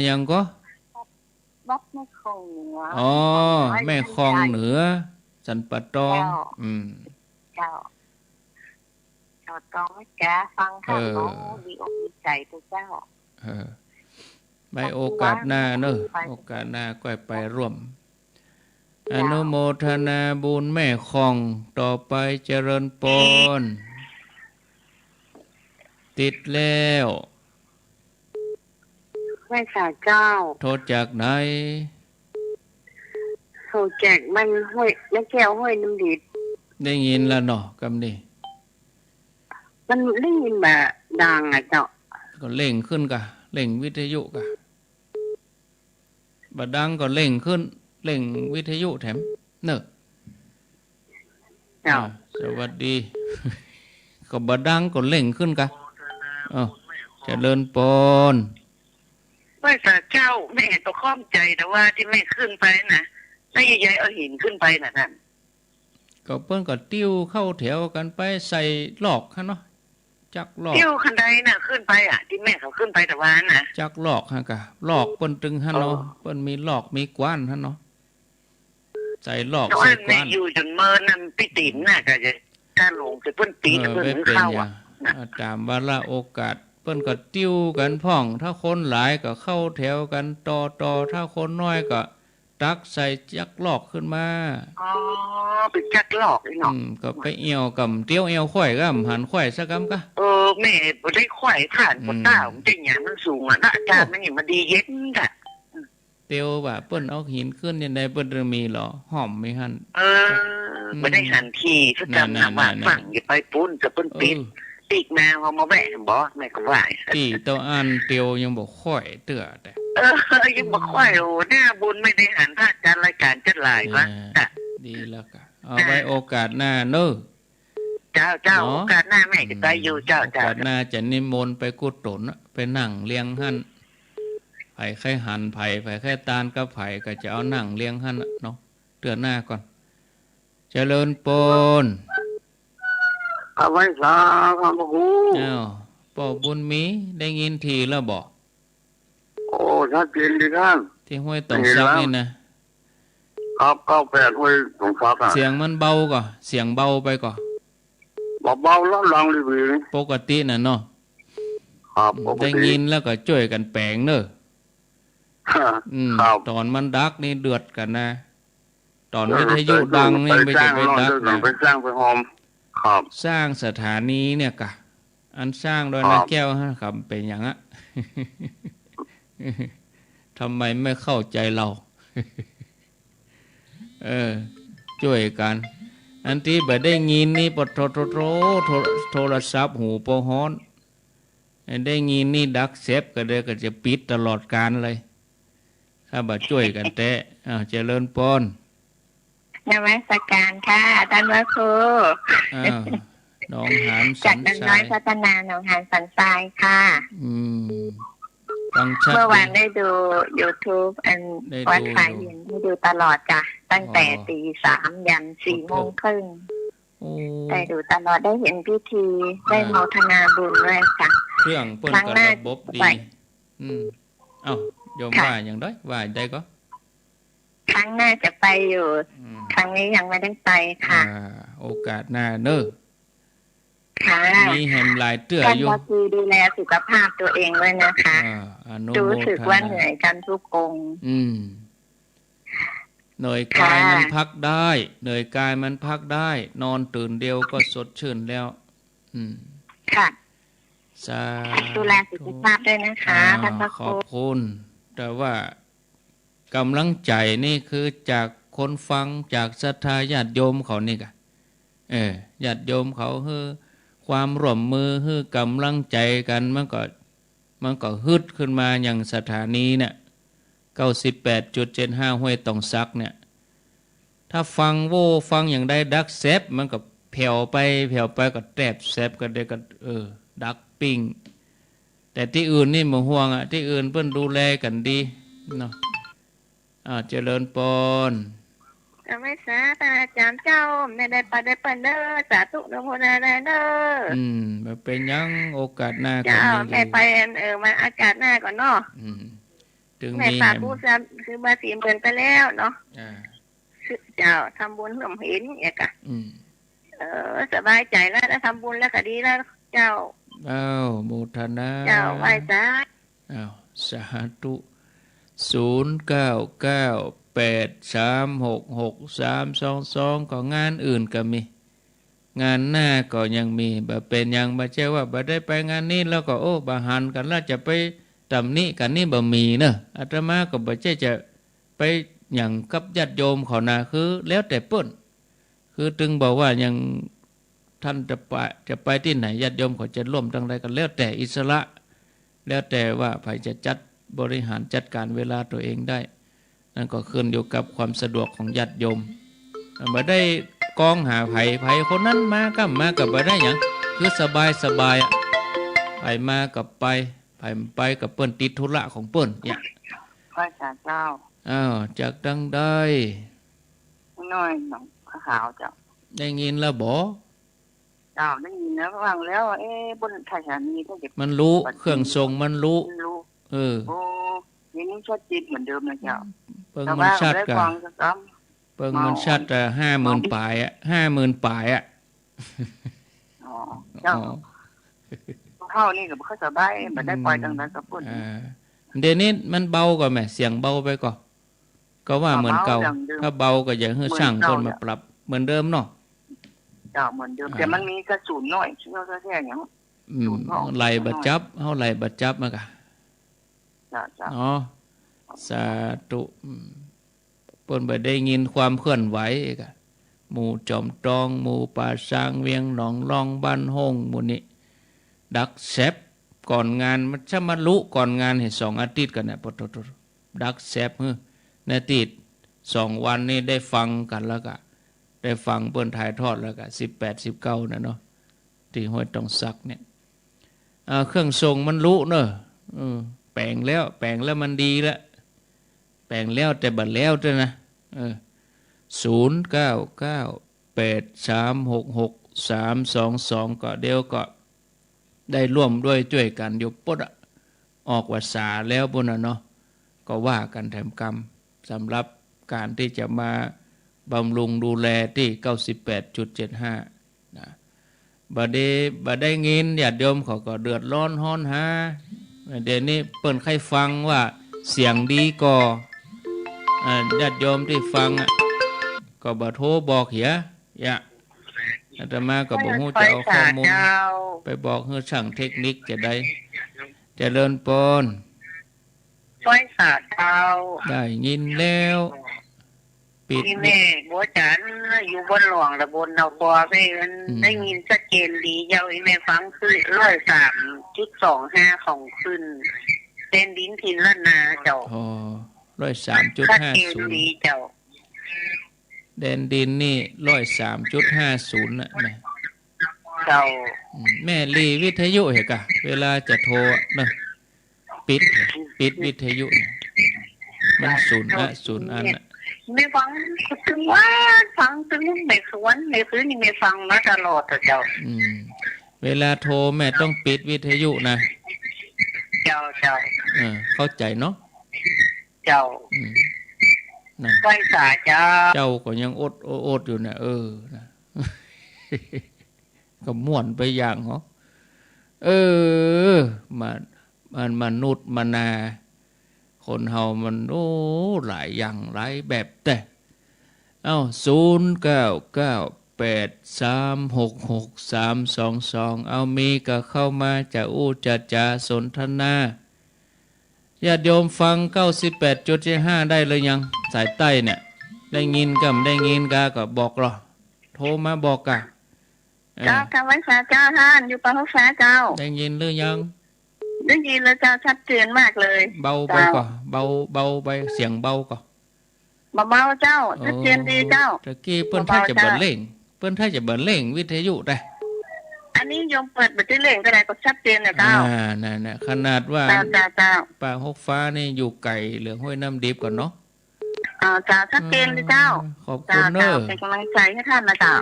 ยังก็วัดแม่คงเหนือแม่คงเหนือสันปะตองเจ้าต้องแกฟังทางน้องดีอกดีใจตัวเจ้าไปโอกาสหน้าเนอะโอกาสหน้าก็ไปร่วมอนุโมทนาบุญแม่คงต่อไปเจริญปนติดแล้วแม่สาวเจ้าโทษจากไหนโทษจากมันห้วยแม่แก้วห้วยน้ำดิบได้ยินแล้วเนาะกำนี้มันได้ยินแบบดังเจ้าก็เร่งขึ้นกะเร่งวิทยุกะบดังก็เร่งขึ้นเร่งวิทยุแถมเนอะสวัสดีก็บดังก็เร่งขึ้นกะเจริญปนไม่สาเจ้าแม่ตัวข้อมใจแต่ว่าที่ไม่ขึ้นไปนะแล้วยายเอาหินขึ้นไปน่ะนั่นก็เปิ้นก็ติ้วเข้าแถวกันไปใส่หลอกฮะเนาะจักหลอกติ้วคันใดน่ะขึ้นไปที่แม่เขาขึ้นไปแต่ว่าน่ะจักหลอกฮะกะหลอกเปิ้นตึงฮะเนาะเปิ้นมีหลอกมีกว้านฮะเนาะใส่หลอกใส่กว้านอยู่จนเมินนำปิติมน่ะก็จะถ้าลงคือเปิ้นปีเปิ้นเข้าตามวาระโอกาสเปิ้นก็ติ้วกันพ่องถ้าคนหลายก็เข้าแถวกันต่อถ้าคนน้อยก็ตักใส่จักหลอกขึ้นมาเป็นจักหลอกเนาะก็ไปเอี่ยวกับเตี้ยวเอี่ยวข่อยก็หันข่อยซะกำกะแม่บ่ได้ข่อยผ่านบ่ต้ามันจังหยังมันสูงนะอาจารย์มันนี่มันดีเย็นกะเตี้ยวว่าเปิ้นเอาหินขึ้นยังไดเปิ้นมีหรอหอมมีหั่นบ่ได้หันทีซะจำว่าฟังอย่าไปปุ้นจะเปิ้นปิดปีกแมวเขามาแวะบ่แม่ก็ว่าปีตัวอันเตียวยังบ่ค่อยเตื้อแต่ยังบ่ค่อยโอ้หน้าบุญไม่ได้หันพระอาจารย์รายการจัดหลายวะดีแล้วก็เอาไว้โอกาสหน้าเน้อเจ้าโอกาสหน้าแม่จะไปอยู่เจ้าโอกาสหน้าจะนิมนต์ไปกุศลไปนั่งเลี้ยงหั่นพ ไข่ไข่หันไผ่ไผ่ไข่ตานกับไผ่ก็จะเอาหนังเลี้ยงหั่นน่ะเนาะเตือนหน้าก่อนเจริญปน ข้าไว้สาข้าพระครู อ้าวป่อบุญมีได้ยินทีแล้วบอก โอ้ชัดเจนดีท่าน ที่ห้วยตองซักนี่นะครับ 98ห้วยสงซักอ่ะ เสียงมันเบาก่อเสียงเบาไปก่อ เบาๆแล้วลังรีบ ปกติน่ะเนาะ ครับปก ได้ ติ ยินแล้วก็ช่วยกันแปลงเนอะ ครับ ตอนมันดักนี่เดือดกันนะ ตอนวิทยุดังนี่ไม่ใช่ไปดักนะ ไปสร้างไปหอมครับ สร้างสถานีเนี่ยกะ อันสร้างโดยนักแก้วฮะครับเป็นอย่างอะ ทำไมไม่เข้าใจเรา ช่วยกัน อันที่บ่ได้ยินนี่ปดโทรศัพท์หูปฮ้อนได้ยินนี่ดักเซฟก็เด้ก็จะปิดตลอดการเลยถ้าบ่ช่วยกันแท้เจริญพร นมัสการค่ะท่านพระครู น้องหานสั จาก น น้ ท น้ รา อย ย พัฒนาหนองหานสันทรายค่ะฟังชัด เมื่อวาน ดี ได้ดู YouTube อัน ได้ดู วัดขายเย็นได้ดูตลอดจ้ะตั้งแต่ อ๋อ ตี 3ยัน4:30 โอ้ ได้ดูตลอดได้เห็นพิธีได้โมทนาบุญด้วยค่ะ เครื่องเปิ้น ครั้ง กับ หน้า ระบบดี ไป เอ้าโยม ค่ะ ว่าอย่างได้ว่าได้ก็ ครั้งหน้าจะไปอยู่ ครั้งนี้ยังไม่ได้ไปค่ะ โอกาสหน้าเนอะ ค่ะ มีแหมหลายเตื้อ ท่าน อยู่ ก็คือดูแลสุขภาพตัวเองด้วยนะคะ อนุ รู้ โม สึก ท ว่า นา เหนื่อยกันทุกองค์ หน่วยกายมันพักได้เหนื่อยกายมันพักได้ นอนตื่นเดียวก็สดชื่นแล้ว ค่ะ สา ดูแลสุขภาพด้วยนะคะท่านพระค ข รู อบคุณ แต่ว่ากำลังใจนี่คือจากคนฟังจากศรัทธาญาติโยมเขานี่กะญาติโยมเขาคือความร่วมมือคือกำลังใจกันมันก็ฮึดขึ้นมาอย่างสถานีเนี่ย 98.75 ห้วยตองซักเนี่ยถ้าฟังฟังอย่างใดดักแซบมันก็แผ่วไปก็แตบแซบก็ได้ก็ดักปิ้งแต่ที่อื่นนี่บ่ห่วงอ่ะที่อื่นเพิ่นดูแลกันดีเนาะเจริญปน จะไม่สาแต่อาจารย์เจ้าไม่ได้ไปได้เปิ้นเด้อสาธุนโมนาเด้อ มันเป็นหยังโอกาสหน้าก็ เจ้า มี แม่ไปมาอากาศหน้าก่อนเนาะ ถึง แม่ มี ฝากผู้ซ้ำคือมา40,000ไปแล้วเนาะเจ้าทำบุญร่วมเห็นเนี่ยกะสบายใจแล้วได้ทำบุญแล้วก็ดีแล้วเจ้า โมทนา เจ้าไหว้สา สาธุ0998366322ก็งานอื่นก็มี งานหน้าก็ยังมีบ่เป็นยังบ่ใช่ว่าบ่ได้ไปงานนี้แล้วก็บ่หันกันแล้วจะไปตำหนิกันนี่บ่มีเนอะอาตมาก็บ่ใช่จะไปหยังกับญาติโยมเขานะคือแล้วแต่เปิ้นคือถึงบอกว่ายังท่านจะไปที่ไหนญาติโยมเขาจะร่วมจังไดกันแล้วแต่อิสระ แล้วแต่ว่าใครจะจัดบริหารจัดการเวลาตัวเองได้นั่นก็ขึ้นอยู่กับความสะดวกของญาติโยมบ่ได้กองหาไผคนนั้นมาก็มากับบ่ได้หยังคือสบายไผมากับไปกับเปิ้นติดธุระของเปิ้นเนี่ย พระอาจารย์เจ้า จากดังได้ น้อยหนองขาวเจ้า ได้ยินแล้วบ่ เจ้าได้ยินแล้วฟังแล้วบนสถานีก็จะ มันรู้เครื่องทรงมันรู้ รู้ โอ้ยังนี้ชัดเจนเหมือนเดิมนะเจ้า เปิงมันชัดกะ ฟังสักค เปิงมันชัด50,000 ปลาย50,000 ปลายเจ้าเข้านี่ก็บ่ค่อยสบายบ่ได้ปล่อยดังนั้นกับปุ่น เดี๋ยวนี้มันเบากว่าแม่เสียงเบาไปก็ว่าเหมือนเก่าถ้าเบาก็อย่าให้ช่างคนมาปรับเหมือนเดิมเนาะ เจ้าเหมือนเดิมแต่มันมีกระสุนน้อยชื่อว่าแค่หยัง ไหลบัดจับเฮาไหลบัดจับมากะ จ้า สาธุเพิ่นบ่ได้ยินความเคลื่อนไหวอีกหมู่จอมตองหมู่ป่าสางเวียงหนองรองบ้านห้องหมู่นี้ดักแซบก่อนงานมันจะมาลุก่อนงานให้2 อาทิตย์กันน่ะปะดักแซบในติด2 วันนี้ได้ฟังกันแล้วก็ได้ฟังเปิ้นถ่ายทอดแล้วก็18 19น่ะเนาะที่ห้วยตองซักเนี่ยเครื่องทรงมันลุเนอะ ลงแล้วมันดีละแปลงแล้วแต่บัดแล้วด้วยนะ0998366322ก็เดียวก็ได้ร่วมด้วยช่วยกันอยู่ปดออกวาสาแล้วบุญเนาะก็ว่ากันแถมกรรมสำหรับการที่จะมาบำรุงดูแลที่ 98.75 นะบัดได้เงินญาติโยมเขาก็เดือดร้อนฮ้อนหาเดี๋ยวนี้เปิ้นใครฟังว่าเสียงดีก็ญาติโยมที่ฟังก็บ่โทรบอกเหียอาตมาก็บ่ฮู้จะเอาข้อมูลไปบอกให้ช่างเทคนิคจะได้เจริญปนไฟสาเจ้าได้ยินแล้วปิดนี่แม่บัวจันอยู่บนหลวงระบนเอาคอไปได้ยินชัดเจนดีเจ้าแม่ฟังคือ103.25ของขึ้นเป็นดินทินละนาเจ้า103.50ดีเจ้าแดนดินนี่103.50นะเจ้าแม่ลีวิทยุเหรอกะเวลาจะโทรนะปิดวิทยุมันศูนย์อันน่ะไม่ฟังถึงว่าฟังถึงไม่สวนไม่ซื้อนี่ไม่ฟังมาตลอดเจ้าเวลาโทรแม่ต้องปิดวิทยุนะเจ้าเข้าใจเนาะเจ้านั่นไฟสาเจ้าก็ยังอดอยู่นะนะก็ม่วนไปอย่างเหรอมันมนุษย์มนาคนเฮามันหลายอย่างหลายแบบแต่0998366322เอามีก็เข้ามาจะจาสนทนาญาติโยมฟัง 98.5 ได้เลยยังสายใต้เนี่ยได้ยินก็ได้ยินก็บอกหรอโทรมาบอกกะเจ้าคำไว้สาเจ้าท่านอยู่ปะฮุฟ้าเจ้าได้ยินหรือยังได้ยินแล้วเจ้าชัดเจนมากเลยเบาไปก่อนเบาไปเสียงเบาก่อนเบาเจ้าชัดเจนดีเจ้าตะกี้เปิ้นถ้าจะเบิ่นเล่งวิทยุได้อันนี้โยมเปิดบันทึกเล่งก็ได้ก็ชัดเจนนะเจ้านั่นขนาดว่าเจ้าป่าฮกฟ้านี่อยู่ไกลเหลืองห้วยน้ำดิบก่อนเนาะเจ้าชัดเจนเลยเจ้าขอบคุณเนอะเป็นกำลังใจให้ท่านนะเจ้า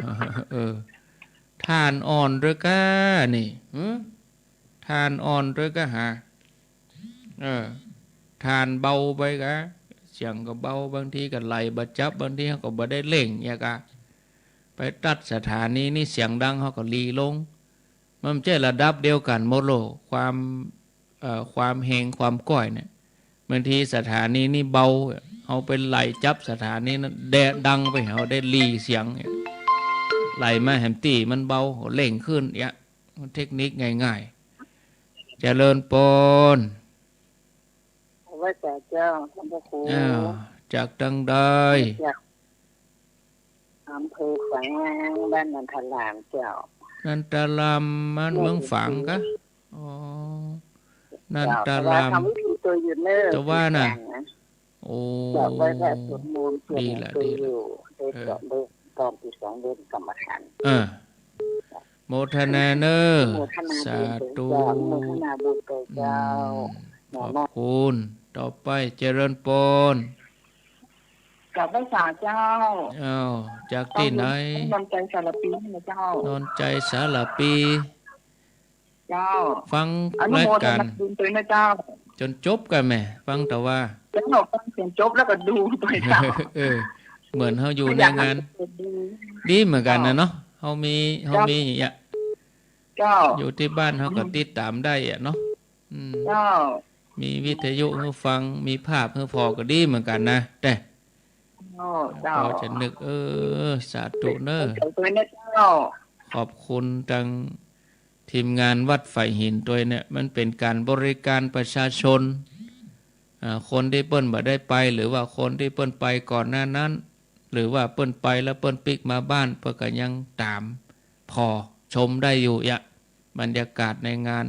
ทานอ่อนด้วยก้านี่ทานอ่อนด้วยก็หาทานเบาไปกะเสียงก็เบาบางทีก็ไหลบะจับบางทีเขาก็บ่ได้เล่งเนี่ยกะไปตัดสถานีนี่เสียงดังเขาก็ลีลงมันไม่ใช่ระดับเดียวกันโมโลความเฮงความก้อยเนี่ยบางทีสถานีนี่เบาเอาไปไหลจับสถานีนั้นแดดดังไปเขาได้ลีเสียงไหลมาแฮมตี้มันเบาเล่งขึ้นเนี่ยเทคนิคง่ายๆเจริญปนว่าแต่เจ้าท่านพระครูจากดังใดอำเภอฝังบ้านนันทลามเจ้านันทลามมันเมืองฝังกะนันทลามแต่ว่าน่ะดีละตอนที่2เดือนกรรมฐานโมทนาเนอร์สาธุขอบคุณต่อไปเจริญปนกับพระสาเจ้าจากที่ไหนนนใจสารปีนะเจ้านนใจสารปีเจ้าฟังรายการจนจบกันแม่ฟังแต่ว่าจะหนฟังเสียงจบแล้วก็ดูตัวเจ้าเหมือนเขาอยู่ในงานดีเหมือนกันนะเนาะเขามีอย่างเงี้ยอยู่ที่บ้านเขาก็ติดตามได้อะเนาะมีวิทยุให้ฟังมีภาพให้พอก็ดีเหมือนกันนะแต่พอจะนึกสาธุเนอขอบคุณทางทีมงานวัดไฟหินตัวเนี่ยมันเป็นการบริการประชาชนคนที่เปิ้นบ่ได้ไปหรือว่าคนที่เปิ้นไปก่อนหน้านั้นหรือว่าเปิ้นไปแล้วเปิ้นปิกมาบ้านเปิ้นก็ยังตามพอชมได้อยู่บรรยากาศในงาน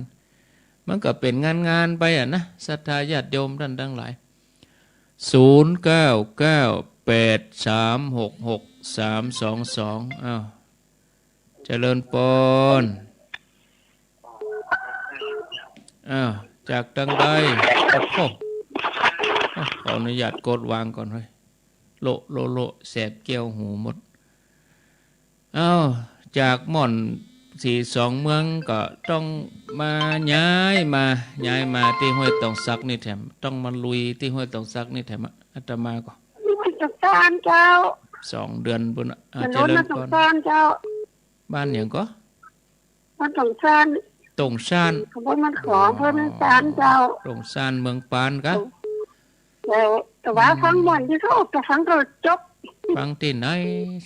มันก็เป็นงานไปนะศรัทธาญาติโยมท่านทั้งหลาย0998366322เจริญปนจากดังใด โอ้ขออนุญาตกดวางก่อนเฮ้ยโลแสบเกี้ยวหูหมดจากหม่อน42เมืองก็ต้องมาย้ายมาที่ห้วยตองซักนี่แถมต้องมาลุยที่ห้วยตองซักนี่แถมอาตมาก็มันสงสารเจ้า2 เดือนบนมันล้นมาสงสารเจ้าบ้านอย่างก็มันสงสารตงซานขบวนมันขอเพิ่นสารเจ้าตงซานเมืองปานกะแต่ว่าฟังม่วนที่เขาออกจะฟังก็จบฟังที่ไหน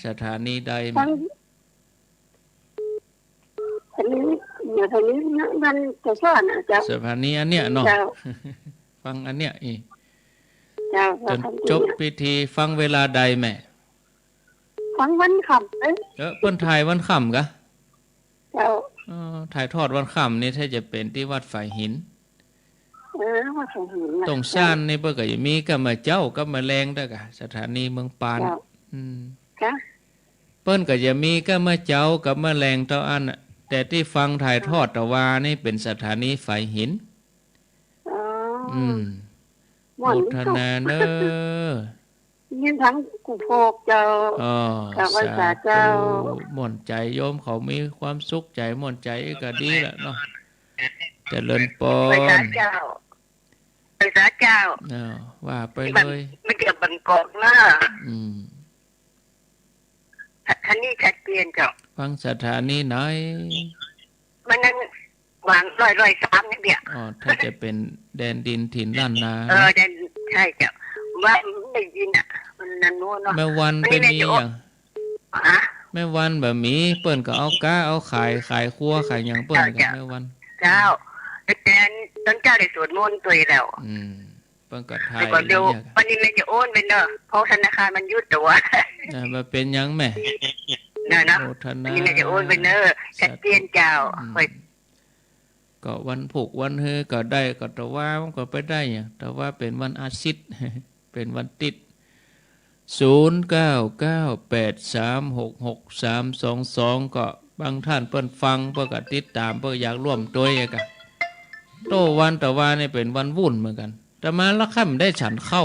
สถานีใดฟังอันนี้มันจะสอนเจ้าสถานีอันเนี้ยเนาะฟังอันเนี้ยอีจนจบพิธีฟังเวลาใดแม่ฟังวันค่ำเปิ้นถ่ายวันค่ำกะเจ้าถ่ายทอดวันค่ำนี่ถ้าจะเป็นที่วัดฝ่ายหินวัดฝ่ายหินตรงซ่านนี่เปิ้นก็จะมีกับมาเจ้ากับมาแรงได้กะสถานีเมืองปานเปิ้นก็จะมีกับมาเจ้ากับมาแรงเท่าอันแต่ที่ฟังถ่ายทอดตะวานี่เป็นสถานีฝ่ายหินโมทนาเนอยินทั้งกุโภกเจ้ากับภาษาเจ้าม่วนใจโยมเขามีความสุขใจม่วนใจก็ดีแหละเนาะเจริญปอนภาษาเจ้าว่าไปเลยไม่เกี่ยวบังกอกนะท่านนี่ชัดเจนเจ้าฟังสถานีไหนมันนั้นวาง103นี่เดียวถ้าจะเป็นแดนดินถิ่นล้านนาแดนใช่เจ้าว่าได้ยินมันนั่นโน่นเนาะแม่วันเป็นมีอย่างแม่วันแบบมีเปิ้นก็เอาก้าเอาขายครัวขายอย่างเปิ้นกับแม่วันเจ้าแต่ต้นเจ้าได้สวดมนต์ตัวแล้วเปิ้นก็ถ่ายวันนี้แม่จะโอนเป็นเด้อเพราะธนาคารมันยุดตัวมาเป็นยังแม่นะนี่แม่จะโอนเป็นเด้อชัดเจนเจ้าก็วันผูกวันเฮก็ได้ก็แต่ว่ามันก็ไปได้อย่างแต่ว่าเป็นวันอาทิตย์เป็นวันติด0998366322ก็บางท่านเปิ้นฟังเปิ้นก็ติดตามเปิ้นอยากร่วมด้วยกันโตวันแต่ว่านี่เป็นวันวุ่นเหมือนกันแต่มาละค่ำได้ฉันเข้า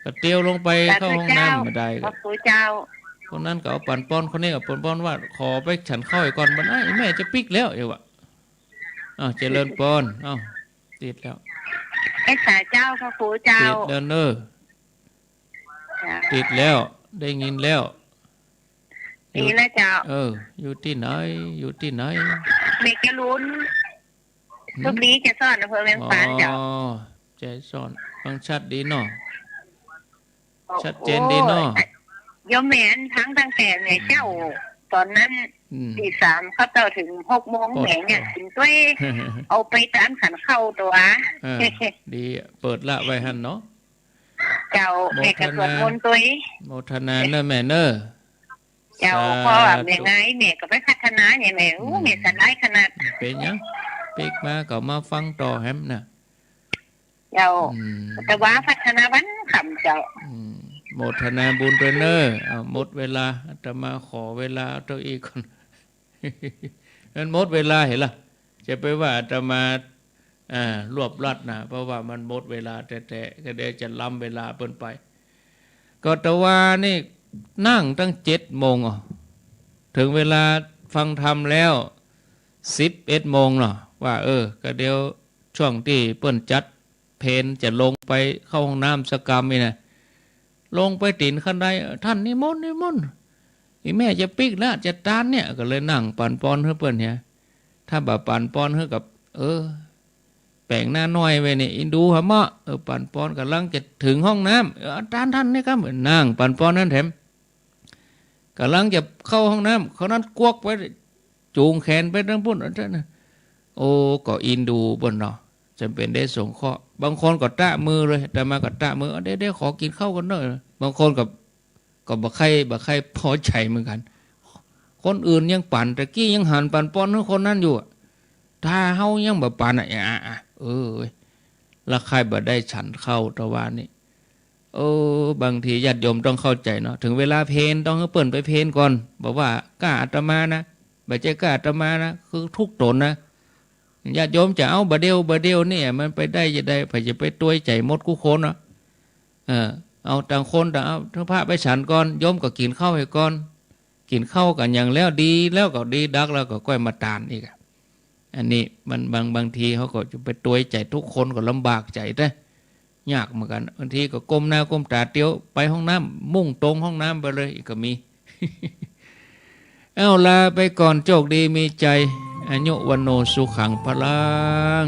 ก็เตียวลงไปเข้าห้องน้ำมาได้ก็คนนั้นก็เอาปั่นป้อนคนนี้ก็ปั่นป้อนว่าขอไปฉันเข้าอีกก่อนมันแม่จะปิกแล้วเอวเจริญปอนติดแล้วไอ้สาเจ้าพระครูเจ้าติดแล้วเนอติดแล้วได้ยินแล้วนี่นะเจ้าอยู่ที่ไหนเด็กจะลุ้นทุกนี้จะซ่อนอำเภอเวียงปานเจ้าใจซ่อนฟังชัดดีเนาะชัดเจนดีเนาะยมแหนทั้งแก่เนี่ยเจ้าตอนนั้นตี 3เขาเจ้าถึง6 โมงแหนเนี่ยถึงด้วยเอาไปตามขันเข้าตัวดีเปิดละไว้หันเนาะเจ้าแม่กระสวดมนต์ตัวโมทนาเนอแม่เนอเจ้าพ่อแบบไงแม่ก็ไปพัฒนาเนี่ยแม่แม่สันไลขนาดเป็นยังปิกมาก็มาฟังต่อแฮมน่ะเจ้าแต่ว่าพัฒนาวันขำเจ้าโมทนาบุญเรเนอร์หมดเวลาจะมาขอเวลาตัวอีกคนนั้นหมดเวลาเห็นล่ะจะไปว่าจะมารวบรัดนะเพราะว่ามันหมดเวลาแต่ก็เดี๋ยวจะล้ำเวลาเปิ้นไปก็แต่ว่านี่นั่งตั้ง7 โมงถึงเวลาฟังธรรมแล้ว11 โมงเนาะว่าก็เดี๋ยวช่วงที่เปิ้นจัดเพลจะลงไปเข้าห้องน้ำสกรรมนี่นะลงไปตีนขั้นใดท่านนิมนต์อีแม่จะปิกแล้วจะตานเนี่ยก็เลยนั่งปั่นปอนเพื่อเปิ้นเนี่ยถ้าแบบปั่นปอนเพื่อกับแปลงหน้าน้อยไว้นี่อินดูหะมะปั่นปอนกำลังจะถึงห้องน้ำท่านนี่ครับนั่งปั่นปอนนั่นแถมกำลังจะเข้าห้องน้ำเขานั้นกวกไว้จูงแขนไปทั้งพุ่นก็อินดูบนเนาะจำเป็นได้สงเคราะห์บางคนก็ตะมือเลยแต่มาก็ตะมือได้ขอกินข้าวกันหน่อยบางคนก็บ่ใครพอใจเหมือนกันคนอื่นยังปั่นแต่กี้ยังหันปั่นป้อนคนนั้นอยู่ถ้าเฮายังบ่ปั่นแล้วใครบ่ได้ฉันเข้าตะวันนี้บางทีญาติโยมต้องเข้าใจเนาะถึงเวลาเพลต้องให้เปิ้นไปเพลก่อนบอกว่ากล้าอาตมานะบ่ใช่กล้าอาตมานะคือทุกตนนะ ญาติโยมจะเอาบะเดียวเนี่ยมันไปได้จะได้ไปจะไปตัวใจหมดกุคนเนาะเอาต่างคนต่างเอาทั้งพระไปฉันก่อนโยมก็กินข้าวให้ก่อนกินข้าวกันอย่างแล้วดีแล้วก็ดีดักแล้วก็ก้อยมาตานอีกอันนี้มันบางทีเขาก็จะไปตัวใจทุกคนก็ลำบากใจได้ยากเหมือนกันบางทีก็ก้มหน้าก้มตาเตี้ยวไปห้องน้ำมุ่งตรงห้องน้ำไปเลยก็มี เอาลาไปก่อนโชคดีมีใจอายุวันโนสุขังพลัง